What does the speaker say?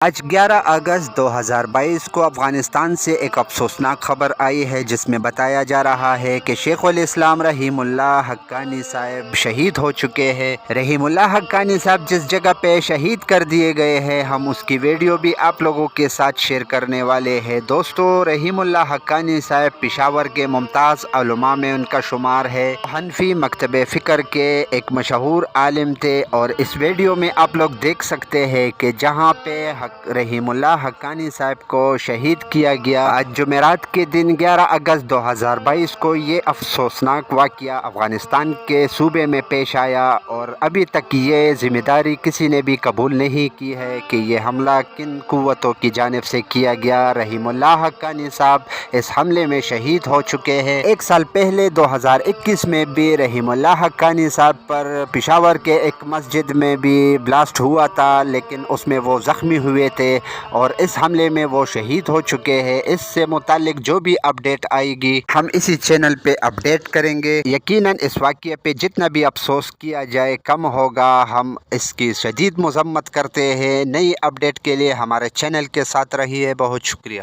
آج 11 اگست 2022 کو افغانستان سے ایک افسوسناک خبر آئی ہے، جس میں بتایا جا رہا ہے کہ شیخ الاسلام رحیم اللہ حقانی صاحب شہید ہو چکے ہیں۔ رحیم اللہ حقانی صاحب جس جگہ پہ شہید کر دیے گئے ہیں، ہم اس کی ویڈیو بھی آپ لوگوں کے ساتھ شیئر کرنے والے ہیں۔ دوستو، رحیم اللہ حقانی صاحب پشاور کے ممتاز علماء میں ان کا شمار ہے۔ حنفی مکتب فکر کے ایک مشہور عالم تھے، اور اس ویڈیو میں آپ لوگ دیکھ سکتے ہیں کہ جہاں پہ رحیم اللہ حقانی صاحب کو شہید کیا گیا، آج جمعرات کے دن 11 اگست 2022 کو یہ افسوسناک واقعہ افغانستان کے صوبے میں پیش آیا، اور ابھی تک یہ ذمہ داری کسی نے بھی قبول نہیں کی ہے کہ یہ حملہ کن قوتوں کی جانب سے کیا گیا۔ رحیم اللہ حقانی صاحب اس حملے میں شہید ہو چکے ہیں۔ ایک سال پہلے 2021 میں بھی رحیم اللہ حقانی صاحب پر پشاور کے ایک مسجد میں بھی بلاسٹ ہوا تھا، لیکن اس میں وہ زخمی ہوئے تھے، اور اس حملے میں وہ شہید ہو چکے ہیں۔ اس سے متعلق جو بھی اپڈیٹ آئے گی ہم اسی چینل پہ اپڈیٹ کریں گے۔ یقیناً اس واقعے پہ جتنا بھی افسوس کیا جائے کم ہوگا۔ ہم اس کی شدید مذمت کرتے ہیں۔ نئی اپڈیٹ کے لیے ہمارے چینل کے ساتھ رہیے۔ بہت شکریہ۔